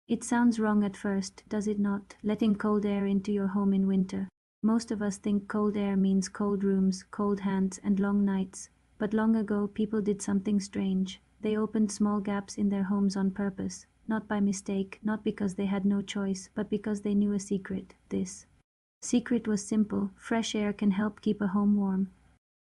It sounds wrong at first, does it not, letting cold air into your home in winter? Most of us think cold air means cold rooms, cold hands, and long nights. But long ago, people did something strange. They opened small gaps in their homes on purpose, not by mistake, not because they had no choice, but because they knew a secret. This secret was simple: fresh air can help keep a home warm.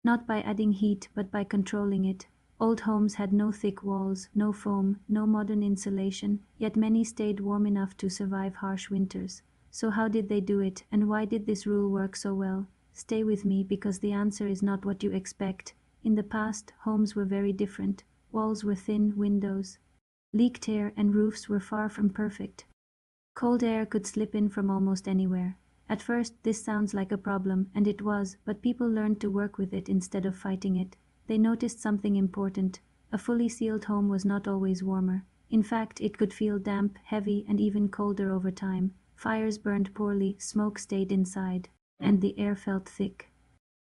Not by adding heat, but by controlling it. Old homes had no thick walls, no foam, no modern insulation, yet many stayed warm enough to survive harsh winters. So how did they do it, and why did this rule work so well? Stay with me, because the answer is not what you expect. In the past, homes were very different. Walls were thin, windows leaked air, and roofs were far from perfect. Cold air could slip in from almost anywhere. At first, this sounds like a problem, and it was, but people learned to work with it instead of fighting it. They noticed something important: a fully sealed home was not always warmer. In fact, it could feel damp, heavy, and even colder over time. Fires burned poorly, smoke stayed inside, and the air felt thick.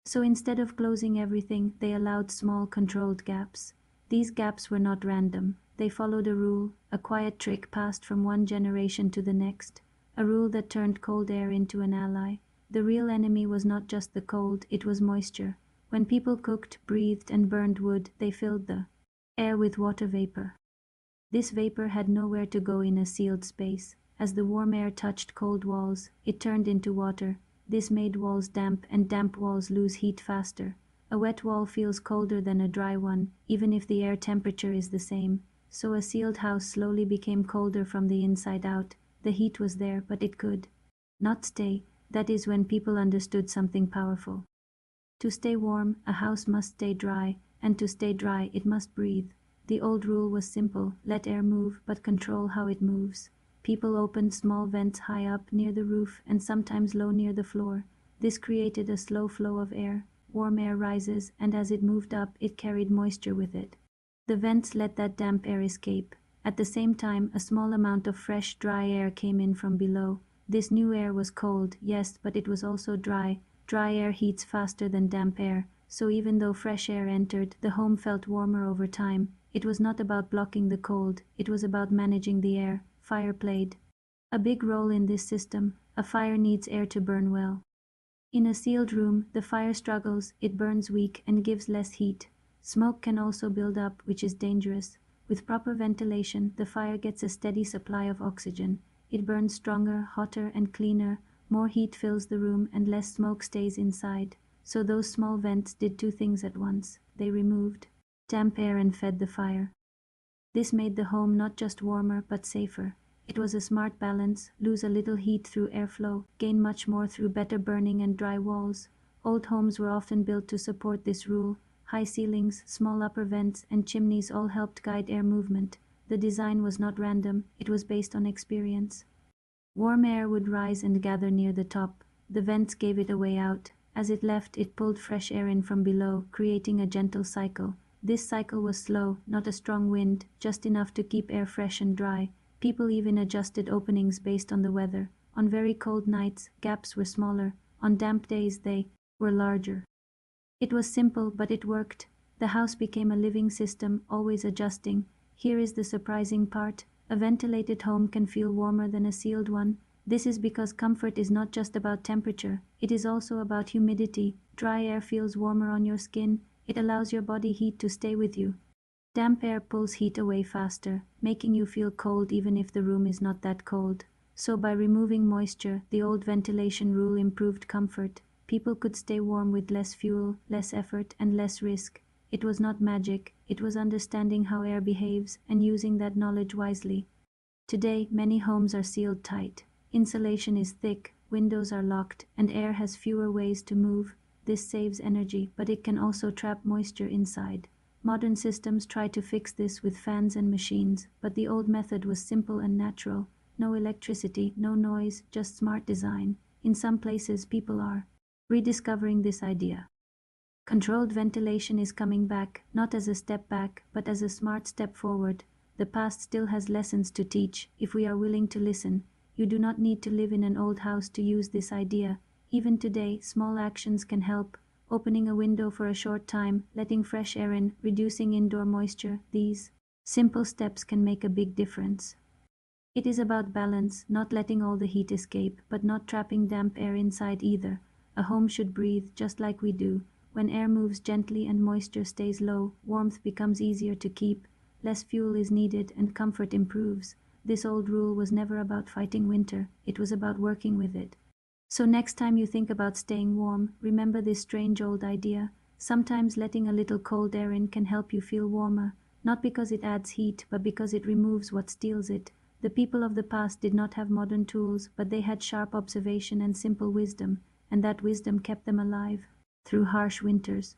So instead of closing everything, they allowed small, controlled gaps. These gaps were not random. They followed a rule, a quiet trick passed from one generation to the next, a rule that turned cold air into an ally. The real enemy was not just the cold, it was moisture. When people cooked, breathed, and burned wood, they filled the air with water vapor. This vapor had nowhere to go in a sealed space. As the warm air touched cold walls, it turned into water. This made walls damp, and damp walls lose heat faster. A wet wall feels colder than a dry one, even if the air temperature is the same. So a sealed house slowly became colder from the inside out. The heat was there, but it could not stay. That is when people understood something powerful. To stay warm, a house must stay dry, and to stay dry, it must breathe. The old rule was simple: let air move, but control how it moves. People opened small vents high up near the roof and sometimes low near the floor. This created a slow flow of air. Warm air rises, and as it moved up, it carried moisture with it. The vents let that damp air escape. At the same time, a small amount of fresh, dry air came in from below. This new air was cold, yes, but it was also dry. Dry air heats faster than damp air, so even though fresh air entered, the home felt warmer over time. It was not about blocking the cold, it was about managing the air. Fire played a big role in this system. A fire needs air to burn well. In a sealed room, the fire struggles, it burns weak and gives less heat. Smoke can also build up, which is dangerous. With proper ventilation, the fire gets a steady supply of oxygen. It burns stronger, hotter, and cleaner. More heat fills the room and less smoke stays inside. So those small vents did two things at once. They removed damp air and fed the fire. This made the home not just warmer, but safer. It was a smart balance: lose a little heat through airflow, gain much more through better burning and dry walls. Old homes were often built to support this rule. High ceilings, small upper vents, and chimneys all helped guide air movement. The design was not random, it was based on experience. Warm air would rise and gather near the top. The vents gave it a way out. As it left, it pulled fresh air in from below, creating a gentle cycle. This cycle was slow, not a strong wind, just enough to keep air fresh and dry. People even adjusted openings based on the weather. On very cold nights, gaps were smaller. On damp days, they were larger. It was simple, but it worked. The house became a living system, always adjusting. Here is the surprising part: a ventilated home can feel warmer than a sealed one. This is because comfort is not just about temperature, it is also about humidity. Dry air feels warmer on your skin, it allows your body heat to stay with you. Damp air pulls heat away faster, making you feel cold even if the room is not that cold. So by removing moisture, the old ventilation rule improved comfort. People could stay warm with less fuel, less effort, and less risk. It was not magic, it was understanding how air behaves and using that knowledge wisely. Today, many homes are sealed tight. Insulation is thick, windows are locked, and air has fewer ways to move. This saves energy, but it can also trap moisture inside. Modern systems try to fix this with fans and machines, but the old method was simple and natural. No electricity, no noise, just smart design. In some places, people are rediscovering this idea. Controlled ventilation is coming back, not as a step back, but as a smart step forward. The past still has lessons to teach, if we are willing to listen. You do not need to live in an old house to use this idea. Even today, small actions can help. Opening a window for a short time, letting fresh air in, reducing indoor moisture, these simple steps can make a big difference. It is about balance, not letting all the heat escape, but not trapping damp air inside either. A home should breathe just like we do. When air moves gently and moisture stays low, warmth becomes easier to keep, less fuel is needed, and comfort improves. This old rule was never about fighting winter, it was about working with it. So next time you think about staying warm, remember this strange old idea. Sometimes letting a little cold air in can help you feel warmer, not because it adds heat, but because it removes what steals it. The people of the past did not have modern tools, but they had sharp observation and simple wisdom, and that wisdom kept them alive through harsh winters.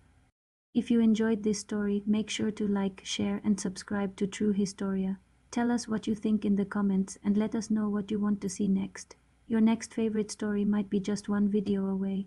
If you enjoyed this story, make sure to like, share, and subscribe to True Historia. Tell us what you think in the comments and let us know what you want to see next. Your next favorite story might be just one video away.